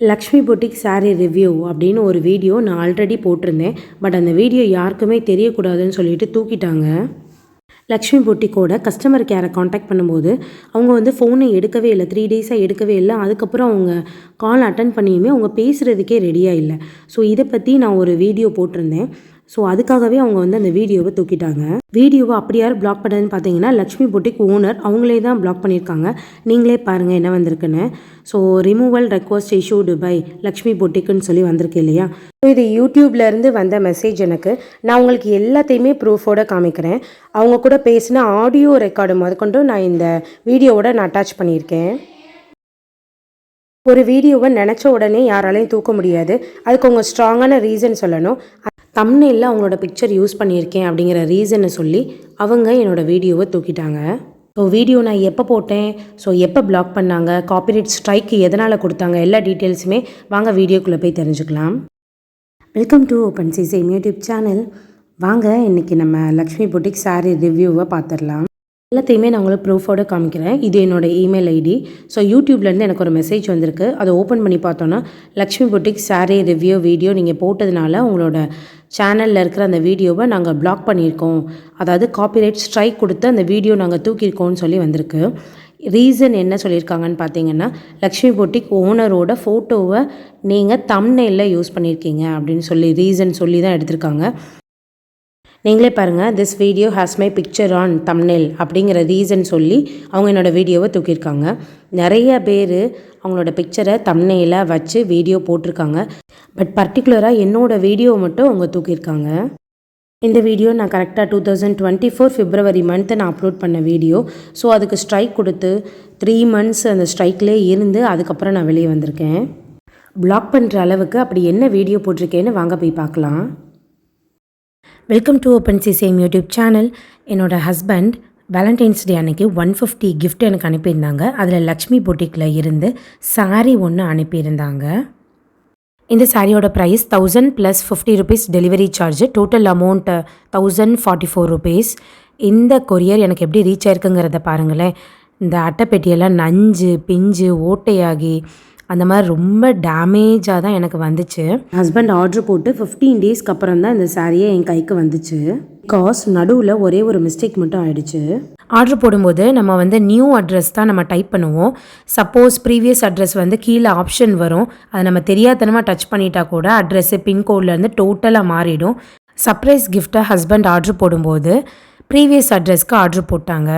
Lakshmi boutique sari review அப்படின்னு ஒரு video நான் ஆல்ரெடி போட்டிருந்தேன். பட் அந்த வீடியோ யாருக்குமே தெரியக்கூடாதுன்னு சொல்லிட்டு தூக்கிட்டாங்க. லக்ஷ்மி பொட்டிக்கோட கஸ்டமர் கேரை காண்டாக்ட் பண்ணும்போது அவங்க வந்து ஃபோனை எடுக்கவே இல்லை. 3 டேஸாக எடுக்கவே இல்லை. அதுக்கப்புறம் அவங்க கால் அட்டன் பண்ணியுமே அவங்க பேசுகிறதுக்கே ரெடியாக இல்லை. ஸோ இதை பற்றி நான் ஒரு வீடியோ போட்டிருந்தேன். ஸோ அதுக்காகவே அவங்க வந்து அந்த வீடியோவை தூக்கிட்டாங்க. வீடியோவை அப்படி யார் பிளாக் பண்ணதுன்னு பார்த்தீங்கன்னா லக்ஷ்மி பொட்டிக் ஓனர் அவங்களே தான் பிளாக் பண்ணியிருக்காங்க. நீங்களே பாருங்கள் என்ன வந்திருக்குன்னு. So removal request issued by Lakshmi பொட்டிக்குன்னு சொல்லி வந்திருக்கு இல்லையா. ஸோ இது யூடியூப்லேருந்து வந்த மெசேஜ் எனக்கு. நான் உங்களுக்கு எல்லாத்தையுமே ப்ரூஃபோடு காமிக்கிறேன். அவங்க கூட பேசின ஆடியோ ரெக்கார்டு முதற்கொண்டு நான் இந்த வீடியோவோட நான் அட்டாச் பண்ணியிருக்கேன். ஒரு வீடியோவை நினச்ச உடனே யாராலையும் தூக்க முடியாது. அதுக்கு அவங்க ஸ்ட்ராங்கான ரீசன் சொல்லணும். தம்ப்நெயில்ல அவங்களோட பிக்சர் யூஸ் பண்ணியிருக்கேன் அப்படிங்கிற ரீசனை சொல்லி அவங்க என்னோடய வீடியோவை தூக்கிட்டாங்க. ஸோ வீடியோ நான் எப்போ போட்டேன், ஸோ எப்போ பிளாக் பண்ணாங்க, காப்பிரைட் ஸ்ட்ரைக்கு எதனால் கொடுத்தாங்க, எல்லா டீட்டெயில்ஸுமே வாங்க வீடியோக்குள்ளே போய் தெரிஞ்சுக்கலாம். Welcome to open sesame YouTube channel. வாங்க இன்றைக்கி நம்ம லக்ஷ்மி பொட்டிக் சாரீ ரிவ்யூவை பார்த்துடலாம். எல்லாத்தையுமே நான் உங்களுக்கு ப்ரூஃபோடு காமிக்கிறேன். இது என்னோடய இமெயில் ஐடி. ஸோ யூடியூப்லேருந்து எனக்கு ஒரு மெசேஜ் வந்திருக்கு. அதை ஓப்பன் பண்ணி பார்த்தோன்னா Lakshmi boutique sari review video நீங்கள் போட்டதுனால உங்களோட சேனலில் இருக்கிற அந்த வீடியோவை நாங்கள் பிளாக் பண்ணியிருக்கோம், அதாவது காப்பிரைட் ஸ்ட்ரைக் கொடுத்து அந்த வீடியோ நாங்கள் தூக்கியிருக்கோம்னு சொல்லி வந்திருக்கு. ரீசன் என்ன சொல்லியிருக்காங்கன்னு பார்த்தீங்கன்னா லக்ஷ்மி பொட்டிக் ஓனரோட ஃபோட்டோவை நீங்கள் தம்ப்நெயில்ல யூஸ் பண்ணியிருக்கீங்க அப்படின்னு சொல்லி ரீசன் சொல்லி தான் எடுத்திருக்காங்க. நீங்களே பாருங்கள், this video has my picture on thumbnail அப்படிங்கிற ரீசன் சொல்லி அவங்க என்னோடய வீடியோவை தூக்கியிருக்காங்க. நிறைய பேர் அவங்களோட பிக்சரை தம்ப்நெயிலாக வச்சு வீடியோ போட்டிருக்காங்க. பட் பர்டிகுலராக என்னோடய வீடியோவை மட்டும் அவங்க தூக்கியிருக்காங்க. இந்த வீடியோ நான் கரெக்டாக 2024 February மந்த்து நான் அப்லோட் பண்ண வீடியோ. ஸோ அதுக்கு ஸ்ட்ரைக் கொடுத்து 3 months அந்த ஸ்ட்ரைக்லேயே இருந்து அதுக்கப்புறம் நான் வெளியே வந்திருக்கேன். பிளாக் பண்ணுற அளவுக்கு அப்படி என்ன வீடியோ போட்டிருக்கேன்னு வாங்க போய் பார்க்கலாம். Welcome to open sesame YouTube channel. என்னோடய ஹஸ்பண்ட் வேலண்டைன்ஸ் டே அன்றைக்கி 150 கிஃப்ட் எனக்கு அனுப்பியிருந்தாங்க. அதில் லக்ஷ்மி பொட்டிக்கில் இருந்து சாரீ ஒன்று அனுப்பியிருந்தாங்க. இந்த சாரியோட price 1000 + 50 rupees delivery charge. Total amount 1044 rupees. இந்த கொரியர் எனக்கு எப்படி ரீச் ஆயிருக்குங்கிறத பாருங்களேன். இந்த அட்டைப்பெட்டியெல்லாம் நஞ்சு பிஞ்சு ஓட்டையாகி அந்த மாதிரி ரொம்ப டேமேஜாக தான் எனக்கு வந்துச்சு. ஹஸ்பண்ட் ஆர்டர் போட்டு 15 டேஸ்க்கு அப்புறம் தான் இந்த சாரியை என் கைக்கு வந்துச்சு. பிகாஸ் நடுவில் ஒரே ஒரு மிஸ்டேக் மட்டும் ஆயிடுச்சு. ஆர்டர் போடும்போது நம்ம வந்து நியூ அட்ரஸ் தான் நம்ம டைப் பண்ணுவோம். சப்போஸ் ப்ரீவியஸ் அட்ரஸ் வந்து கீழே ஆப்ஷன் வரும். அதை நம்ம தெரியாதனமாக டச் பண்ணிட்டா கூட அட்ரெஸ்ஸு பின்கோட்லேருந்து டோட்டலாக மாறிடும். சர்ப்ரைஸ் கிஃப்ட்டை ஹஸ்பண்ட் ஆர்டர் போடும்போது ப்ரீவியஸ் அட்ரஸ்க்கு ஆர்டர் போட்டாங்க.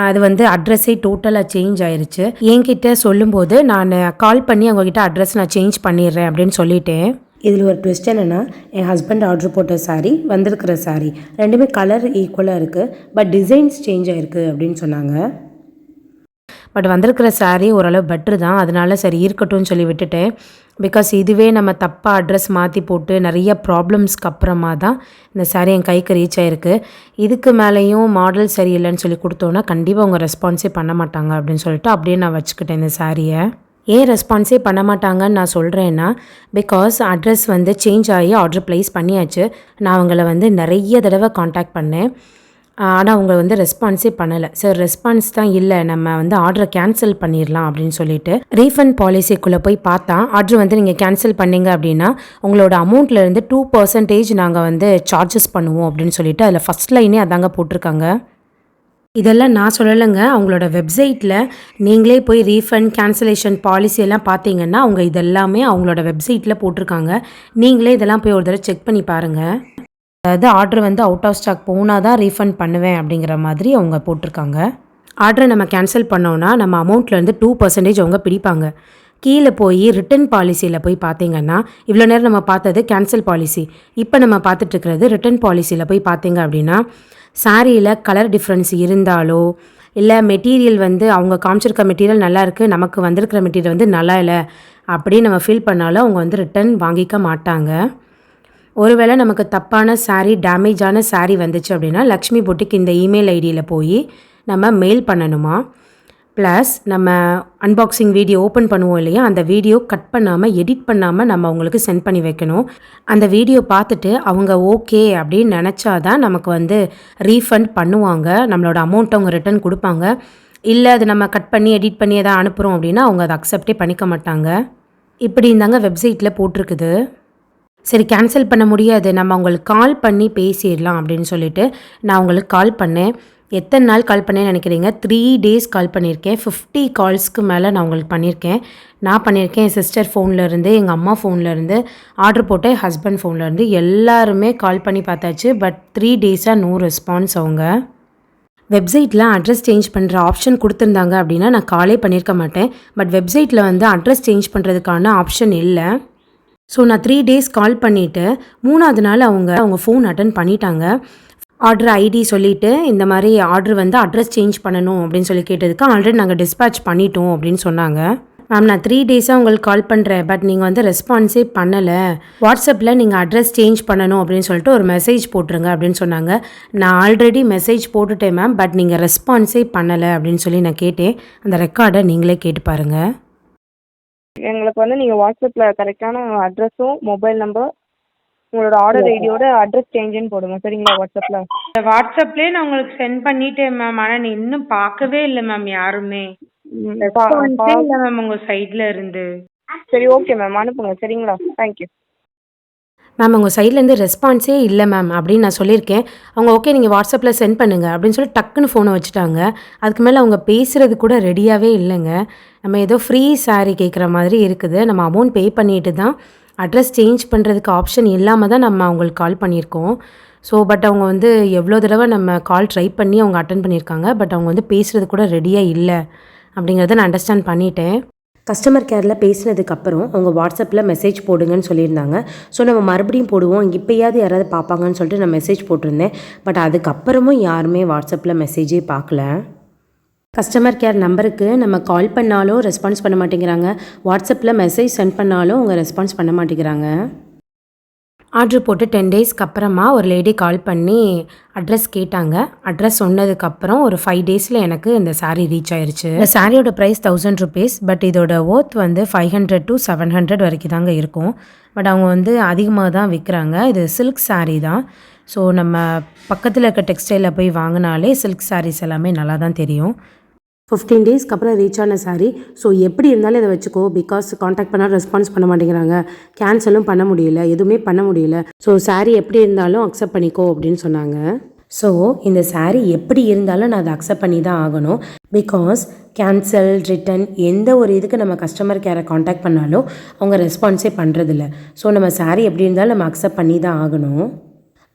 அது வந்து அட்ரஸே டோட்டலாக சேஞ்ச் ஆயிடுச்சு. என்கிட்ட சொல்லும்போது நான் கால் பண்ணி அவங்கக்கிட்ட அட்ரஸ் நான் சேஞ்ச் பண்ணிடுறேன் அப்படின்னு சொல்லிட்டேன். இதில் ஒரு ட்விஸ்ட் என்னென்னா, என் ஹஸ்பண்ட் ஆர்டர் போட்ட சாரீ வந்திருக்கிற சாரீ ரெண்டுமே கலர் ஈக்குவலாக இருக்குது. பட் டிசைன்ஸ் சேஞ்ச் ஆகிருக்கு அப்படின்னு சொன்னாங்க. பட் வந்திருக்கிற சாரீ ஓரளவு பெட்ரு தான். அதனால சரி இருக்கட்டும்னு சொல்லி விட்டுட்டேன். பிகாஸ் இதுவே நம்ம தப்பாக அட்ரஸ் மாற்றி போட்டு நிறைய ப்ராப்ளம்ஸ்க்கு அப்புறமா தான் இந்த சாரீ என் கைக்கு ரீச் ஆகிருக்கு. இதுக்கு மேலேயும் மாடல் சரியில்லைன்னு சொல்லி கொடுத்தோன்னா கண்டிப்பாக அவங்க ரெஸ்பான்ஸே பண்ண மாட்டாங்க அப்படின்னு சொல்லிட்டு அப்படியே நான் வச்சுக்கிட்டேன் இந்த சாரியை. ஏன் ரெஸ்பான்ஸே பண்ண மாட்டாங்கன்னு நான் சொல்கிறேன்னா, பிகாஸ் அட்ரஸ் வந்து சேஞ்ச் ஆகி ஆர்டர் ப்ளேஸ் பண்ணியாச்சு. நான் அவங்கள வந்து நிறைய தடவை காண்டாக்ட் பண்ணேன். ஆனால் அவங்க வந்து ரெஸ்பான்ஸே பண்ணலை. சார் ரெஸ்பான்ஸ் தான் இல்லை, நம்ம வந்து ஆர்டரை கேன்சல் பண்ணிடலாம் அப்படின்னு சொல்லிட்டு ரீஃபண்ட் பாலிசிக்குள்ளே போய் பார்த்தா ஆர்டர் வந்து நீங்கள் கேன்சல் பண்ணிங்க அப்படின்னா உங்களோட அமௌண்ட்லேருந்து 2% நாங்கள் வந்து சார்ஜஸ் பண்ணுவோம் அப்படின்னு சொல்லிட்டு அதில் ஃபஸ்ட் லைனே அதாங்க போட்டிருக்காங்க. இதெல்லாம் நான் சொல்லலைங்க. அவங்களோட வெப்சைட்டில் நீங்களே போய் ரீஃபண்ட் கேன்சலேஷன் பாலிசியெல்லாம் பார்த்தீங்கன்னா அவங்க இதெல்லாமே அவங்களோட வெப்சைட்டில் போட்டிருக்காங்க. நீங்களே இதெல்லாம் போய் ஒரு தடவை செக் பண்ணி பாருங்கள். அதாவது ஆர்டர் வந்து அவுட் ஆஃப் ஸ்டாக் போனால் தான் ரீஃபண்ட் பண்ணுவேன் அப்படிங்கிற மாதிரி அவங்க போட்டிருக்காங்க. ஆர்டரை நம்ம கேன்சல் பண்ணோன்னா நம்ம அமௌண்ட்லேருந்து 2% அவங்க பிடிப்பாங்க. கீழே போய் ரிட்டன் பாலிசியில் போய் பார்த்தீங்கன்னா இவ்வளோ நேரம் நம்ம பார்த்தது கேன்சல் பாலிசி. இப்போ நம்ம பார்த்துட்ருக்கிறது ரிட்டன் பாலிசியில் போய் பார்த்தீங்க அப்படின்னா சாரியில் கலர் டிஃப்ரென்ஸ் இருந்தாலோ இல்லை மெட்டீரியல் வந்து அவங்க காமிச்சிருக்க மெட்டீரியல் நல்லா இருக்குது, நமக்கு வந்திருக்கிற மெட்டீரியல் வந்து நல்லா இல்லை அப்படின்னு நம்ம ஃபீல் பண்ணாலும் அவங்க வந்து ரிட்டன் வாங்கிக்க மாட்டாங்க. ஒருவேளை நமக்கு தப்பான சாரீ டேமேஜான சாரீ வந்துச்சு அப்படின்னா லக்ஷ்மி பொட்டிக் இந்த இமெயில் ஐடியில் போய் நம்ம மெயில் பண்ணணுமா. ப்ளஸ் நம்ம அன்பாக்சிங் வீடியோ ஓப்பன் பண்ணுவோம் இல்லையா, அந்த வீடியோ கட் பண்ணாமல் எடிட் பண்ணாமல் நம்ம அவங்களுக்கு சென்ட் பண்ணி வைக்கணும். அந்த வீடியோ பார்த்துட்டு அவங்க ஓகே அப்படின்னு நினச்சாதான் நமக்கு வந்து ரீஃபண்ட் பண்ணுவாங்க. நம்மளோட அமௌண்ட்டை அவங்க ரிட்டன் கொடுப்பாங்க. இல்லை அது நம்ம கட் பண்ணி எடிட் பண்ணி எதாவது அனுப்புகிறோம் அப்படின்னா அவங்க அதை அக்செப்டே பண்ணிக்க மாட்டாங்க. இப்படி இருந்தாங்க வெப்சைட்டில் போட்டிருக்குது. சரி கேன்சல் பண்ண முடியாது, நம்ம அவங்களுக்கு கால் பண்ணி பேசிடலாம் அப்படின்னு சொல்லிட்டு நான் அவங்களுக்கு கால் பண்ணேன். எத்தனை நாள் கால் பண்ணேன்னு நினைக்கிறீங்க? 3 டேஸ் கால் பண்ணியிருக்கேன். 50 கால்ஸ்க்கு மேலே நான் உங்களுக்கு பண்ணியிருக்கேன். நான் பண்ணியிருக்கேன் என் சிஸ்டர் ஃபோன்லேருந்து, எங்கள் அம்மா ஃபோன்லேருந்து, ஆர்டர் போட்ட ஹஸ்பண்ட் ஃபோன்லேருந்து எல்லாருமே கால் பண்ணி பார்த்தாச்சு. பட் 3 டேஸாக நோ ரெஸ்பான்ஸ். அவங்க வெப்சைட்டில் அட்ரஸ் சேஞ்ச் பண்ணுற ஆப்ஷன் கொடுத்துருந்தாங்க அப்படின்னா நான் காலே பண்ணியிருக்க மாட்டேன். பட் வெப்சைட்டில் வந்து அட்ரஸ் சேஞ்ச் பண்ணுறதுக்கான ஆப்ஷன் இல்லை. ஸோ நான் 3 டேஸ் கால் பண்ணிவிட்டு 3ஆவது நாள் அவங்க ஃபோன் அட்டன் பண்ணிட்டாங்க. ஆர்டர் ஐடி சொல்லிவிட்டு இந்த மாதிரி ஆர்டர் வந்து அட்ரஸ் சேஞ்ச் பண்ணணும் அப்படின்னு சொல்லி கேட்டதுக்கு ஆல்ரெடி நாங்கள் டிஸ்பேட்ச் பண்ணிட்டோம் அப்படின்னு சொன்னாங்க. மேம் நான் 3 டேஸாக உங்களுக்கு கால் பண்ணுறேன், பட் நீங்கள் வந்து ரெஸ்பான்ஸே பண்ணலை. வாட்ஸ்அப்பில் நீங்கள் அட்ரஸ் சேஞ்ச் பண்ணணும் அப்படின்னு சொல்லிட்டு ஒரு மெசேஜ் போட்டுருங்க அப்படின்னு சொன்னாங்க. நான் ஆல்ரெடி மெசேஜ் போட்டுட்டேன் மேம், பட் நீங்கள் ரெஸ்பான்ஸே பண்ணலை அப்படின்னு சொல்லி நான் கேட்டேன். அந்த ரெக்கார்டை நீங்களே கேட்டு பாருங்கள். எங்களுக்கு வந்து நீங்கள் வாட்ஸ்அப்பில் கரெக்டான அட்ரஸும் மொபைல் நம்பர் உங்களோட ஆர்டர் ஐடியோட அட்ரஸ் சேஞ்சுன்னு போடுங்க சரிங்களா? வாட்ஸ்அப்லேயே நான் உங்களுக்கு சென்ட் பண்ணிட்டேன் மேம். ஆனால் நீ இன்னும் பார்க்கவே இல்லை மேம். யாருமே இல்லை மேம் உங்கள் சைடில் இருந்து. சரி ஓகே மேம், அனுப்புங்க சரிங்களா? Thank you ma'am. உங்கள் சைட்லேருந்து ரெஸ்பான்ஸே இல்லை மேம் அப்படின்னு நான் சொல்லியிருக்கேன். அவங்க ஓகே நீங்கள் வாட்ஸ்அப்பில் சென்ட் பண்ணுங்கள் அப்படின்னு சொல்லி டக்குன்னு ஃபோனை வச்சுட்டாங்க. அதுக்கு மேலே அவங்க பேசுகிறது கூட ரெடியாகவே இல்லைங்க. நம்ம ஏதோ ஃப்ரீ சாரீ கேட்குற மாதிரி இருக்குது. நம்ம அமௌண்ட் பே பண்ணிட்டு தான் அட்ரஸ் சேஞ்ச் பண்ணுறதுக்கு ஆப்ஷன் இல்லாமல் தான் நம்ம அவங்களுக்கு கால் பண்ணியிருக்கோம். ஸோ பட் அவங்க வந்து எவ்வளோ தடவை நம்ம கால் ட்ரை பண்ணி அவங்க அட்டன் பண்ணியிருக்காங்க. பட் அவங்க வந்து பேசுகிறது கூட ரெடியாக இல்லை அப்படிங்கிறத நான் அண்டர்ஸ்டாண்ட் பண்ணிட்டேன். கஸ்டமர் கேரில் பேசினதுக்கப்புறம் அவங்க வாட்ஸ்அப்பில் மெசேஜ் போடுங்கன்னு சொல்லியிருந்தாங்க. ஸோ நம்ம மறுபடியும் போடுவோம், இப்போயாவது யாராவது பார்ப்பாங்கன்னு சொல்லிட்டு நான் மெசேஜ் போட்டிருந்தேன். பட் அதுக்கப்புறமும் யாருமே வாட்ஸ்அப்பில் மெசேஜே பார்க்கல. கஸ்டமர் கேர் நம்பருக்கு நம்ம கால் பண்ணாலும் ரெஸ்பான்ஸ் பண்ண மாட்டேங்கிறாங்க. வாட்ஸ்அப்பில் மெசேஜ் சென்ட் பண்ணாலும் அவங்க ரெஸ்பான்ஸ் பண்ண மாட்டேங்கிறாங்க. ஆர்டர் போட்டு 10 டேஸ்க்கு அப்புறமா ஒரு லேடி கால் பண்ணி அட்ரஸ் கேட்டாங்க. அட்ரஸ் சொன்னதுக்கப்புறம் ஒரு 5 டேஸில் எனக்கு இந்த சாரீ ரீச் ஆயிடுச்சு. இந்த சாரியோட ப்ரைஸ் 1000 ருபீஸ். பட் இதோட ஒர்த் வந்து 500 to 700 வரைக்கும் தாங்க இருக்கும். பட் அவங்க வந்து அதிகமாக தான் விற்கிறாங்க. இது சில்க் சாரீ தான். ஸோ நம்ம பக்கத்தில் இருக்க டெக்ஸ்டைலில் போய் வாங்கினாலே சில்க் சாரீஸ் எல்லாமே நல்லா தான் தெரியும். 15 டேஸ்க்கு அப்புறம் ரீச் ஆன சாரீ. ஸோ எப்படி இருந்தாலும் இதை வச்சுக்கோ, பிகாஸ் காண்டாக்ட் பண்ணால் ரெஸ்பான்ஸ் பண்ண மாட்டேங்கிறாங்க, கேன்சலும் பண்ண முடியல, எதுவுமே பண்ண முடியல. ஸோ சாரீ எப்படி இருந்தாலும் அக்செப்ட் பண்ணிக்கோ அப்படின்னு சொன்னாங்க. ஸோ இந்த சாரீ எப்படி இருந்தாலும் நான் அதை அக்செப்ட் பண்ணி தான் ஆகணும். பிகாஸ் கேன்சல் ரிட்டன் எந்த ஒரு இதுக்கு நம்ம கஸ்டமர் கேரை காண்டாக்ட் பண்ணாலும் அவங்க ரெஸ்பான்ஸே பண்ணுறதில்ல. ஸோ நம்ம சாரீ எப்படி இருந்தாலும் நம்ம அக்செப்ட் பண்ணி தான் ஆகணும்.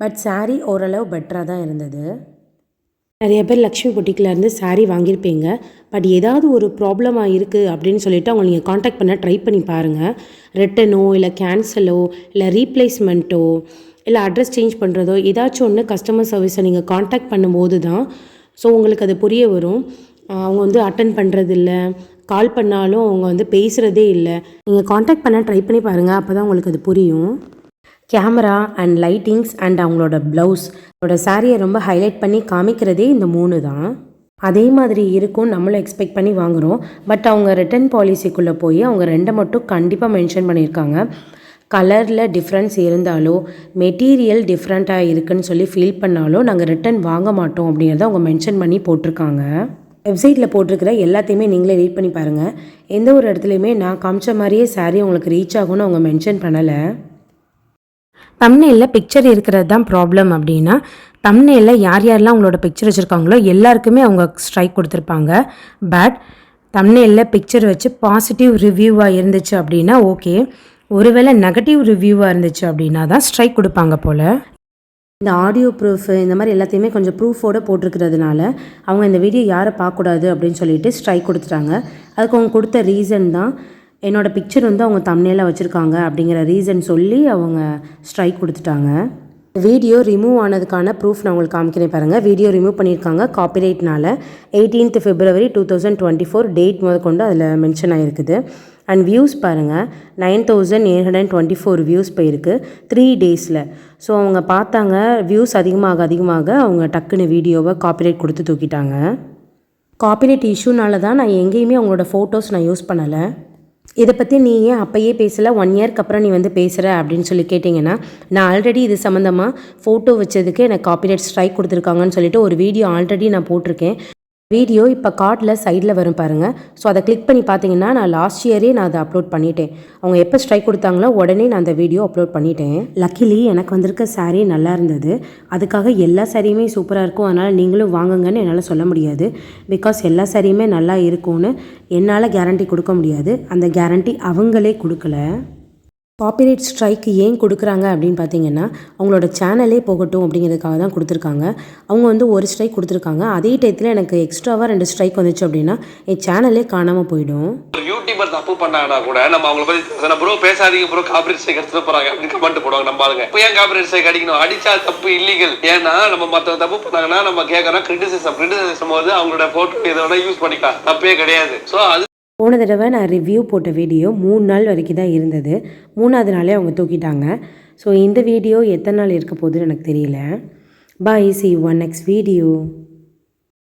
பட் சாரீ ஓரளவு பெட்டராக தான் இருந்தது. நிறைய பேர் லக்ஷ்மி பொட்டிக்கிலேருந்து சாரீ வாங்கியிருப்பீங்க. பட் ஏதாவது ஒரு ப்ராப்ளமாக இருக்குது அப்படின்னு சொல்லிவிட்டு அவங்க நீங்கள் காண்டாக்ட் பண்ண ட்ரை பண்ணி பாருங்கள். ரிட்டனோ இல்லை கேன்சலோ இல்லை ரீப்ளேஸ்மெண்ட்டோ இல்லை அட்ரஸ் சேஞ்ச் பண்ணுறதோ ஏதாச்சும் ஒன்று கஸ்டமர் சர்வீஸை நீங்கள் காண்டாக்ட் பண்ணும்போது தான் ஸோ உங்களுக்கு அது புரிய வரும். அவங்க வந்து அட்டன் பண்ணுறதில்ல, கால் பண்ணாலும் அவங்க வந்து பேசுகிறதே இல்லை. நீங்கள் காண்டாக்ட் பண்ண ட்ரை பண்ணி பாருங்கள், அப்போ தான் உங்களுக்கு அது புரியும். கேமரா அண்ட் லைட்டிங்ஸ் அண்ட் அவங்களோட ப்ளவுஸ் சாரியை ரொம்ப ஹைலைட் பண்ணி காமிக்கிறதே இந்த 3 தான். அதே மாதிரி இருக்கும் நம்மளும் எக்ஸ்பெக்ட் பண்ணி வாங்குகிறோம். பட் அவங்க ரிட்டன் பாலிசிக்குள்ளே போய் அவங்க 2 மட்டும் கண்டிப்பாக மென்ஷன் பண்ணியிருக்காங்க. கலரில் டிஃப்ரென்ஸ் இருந்தாலோ மெட்டீரியல் டிஃப்ரெண்ட்டாக இருக்குதுன்னு சொல்லி ஃபீல் பண்ணாலும் நாங்கள் ரிட்டன் வாங்க மாட்டோம் அப்படிங்கிறத அவங்க மென்ஷன் பண்ணி போட்டிருக்காங்க. வெப்சைட்டில் போட்டிருக்கிற எல்லாத்தையுமே நீங்களே ரீட் பண்ணி பாருங்கள். எந்த ஒரு இடத்துலையுமே நான் காமிச்ச மாதிரியே சாரீ உங்களுக்கு ரீச் ஆகும்னு அவங்க மென்ஷன் பண்ணலை. தம்ப்நெயிலில் பிக்சர் இருக்கிறது தான் ப்ராப்ளம் அப்படின்னா, தம்ப்நெயிலில் யார் யாரெல்லாம் அவங்களோட பிக்சர் வச்சுருக்காங்களோ எல்லாருக்குமே அவங்க ஸ்ட்ரைக் கொடுத்துருப்பாங்க. பட் தம்ப்நெயிலில் பிக்சர் வச்சு பாசிட்டிவ் ரிவ்யூவாக இருந்துச்சு அப்படின்னா ஓகே, ஒருவேளை நெகட்டிவ் ரிவ்யூவாக இருந்துச்சு அப்படின்னா தான் ஸ்ட்ரைக் கொடுப்பாங்க போல். இந்த ஆடியோ ப்ரூஃப் இந்த மாதிரி எல்லாத்தையுமே கொஞ்சம் ப்ரூஃபோடு போட்டிருக்கிறதுனால அவங்க இந்த வீடியோ யாரை பார்க்கக்கூடாது அப்படின்னு சொல்லிட்டு ஸ்ட்ரைக் கொடுத்துட்டாங்க. அதுக்கு அவங்க கொடுத்த ரீசன் தான் என்னோடய பிக்சர் வந்து அவங்க தம்ப்நெயிலில் வச்சுருக்காங்க அப்படிங்கிற ரீசன் சொல்லி அவங்க ஸ்ட்ரைக் கொடுத்துட்டாங்க. வீடியோ ரிமூவ் ஆனதுக்கான ப்ரூஃப் நான் உங்களுக்கு காமிக்கிறேன் பாருங்கள். வீடியோ ரிமூவ் பண்ணியிருக்காங்க காப்பிரைட்னால. 18th February 2024 டேட் முதற்கொண்டு அதில் மென்ஷன் ஆகிருக்குது. அண்ட் வியூஸ் பாருங்கள், 9824 வியூஸ் போயிருக்கு 3 டேஸில். ஸோ அவங்க பார்த்தாங்க வியூஸ் அதிகமாக அவங்க டக்குன்னு வீடியோவை காப்பிரைட் கொடுத்து தூக்கிட்டாங்க. காப்பிரைட் இஷ்யூனால தான் நான் எங்கேயுமே அவங்களோட ஃபோட்டோஸ் நான் யூஸ் பண்ணலை. இதை பற்றி நீ ஏன் அப்போயே பேசலை, 1 இயர்க்கு அப்புறம் நீ வந்து பேசுகிற அப்படின்னு சொல்லி கேட்டிங்கன்னா, நான் ஆல்ரெடி இது சம்மந்தமாக ஃபோட்டோ வச்சதுக்கு எனக்கு காப்பிரைட் ஸ்ட்ரைக் கொடுத்துருக்காங்கன்னு சொல்லிட்டு ஒரு வீடியோ ஆல்ரெடி நான் போட்டிருக்கேன். வீடியோ இப்போ கார்டில் சைடில் வரும் பாருங்கள். ஸோ அதை கிளிக் பண்ணி பார்த்தீங்கன்னா நான் லாஸ்ட் இயரே நான் அதை அப்லோட் பண்ணிட்டேன். அவங்க எப்போ ஸ்ட்ரைக் கொடுத்தாங்களோ உடனே நான் அந்த வீடியோ அப்லோட் பண்ணிட்டேன். லக்கிலி எனக்கு வந்திருக்க சாரீ நல்லா இருந்தது. அதுக்காக எல்லா சாரியுமே சூப்பராக இருக்கும், அதனால் நீங்களும் வாங்குங்கன்னு என்னால் சொல்ல முடியாது. பிகாஸ் எல்லா சாரியுமே நல்லா இருக்கும்னு என்னால் கேரண்டி கொடுக்க முடியாது. அந்த கேரண்டி அவங்களே கொடுக்கல. காப்பிரைட் ஸ்ட்ரைக் ஏன் கொடுக்குறாங்க அப்படின்னு பார்த்தீங்கன்னா, அவங்களோட சேனலே போகட்டும் அப்படிங்கிறதுக்காக தான் கொடுத்துருக்காங்க. அவங்க வந்து ஒரு ஸ்ட்ரைக் கொடுத்துருக்காங்க. அதே டயத்தில் எனக்கு எக்ஸ்ட்ராவாக 2 ஸ்ட்ரைக் வந்துச்சு அப்படின்னா என் சேனலே காணாமல் போயிடும். ஒரு யூடியூபர் தப்பு பண்ணாங்கன்னா கூட நம்ம அவங்கள பற்றி ப்ரோ பேசாதீங்க ப்ரோ, காப்பிரைட் ஸ்ட்ரைக் எடுத்துட்டு போகிறாங்க அப்படின்னு கமெண்ட் போடுவாங்க. நம்ம ஆளுங்க இப்போ ஏன் காப்பிரைட் ஸ்ட்ரைக் அடிக்கணும்? அடிச்சா தப்பு இல்லீகல். ஏன்னா நம்ம மற்ற தப்பு பண்ணாங்கன்னா நம்ம கேட்குறோம் கிரிட்டிசிசம் போது அவங்களோட ஃபோட்டோ எதை வேணால் யூஸ் பண்ணிக்கலாம், தப்பே கிடையாது. ஸோ அது போன தடவை நான் ரிவ்யூ போட்ட வீடியோ 3 நாள் வரைக்கும் தான் இருந்தது. 3ஆவது நாளே அவங்க தூக்கிட்டாங்க. ஸோ இந்த வீடியோ எத்தனை நாள் இருக்க போகுதுன்னு எனக்கு தெரியல. Bye, see you on next video.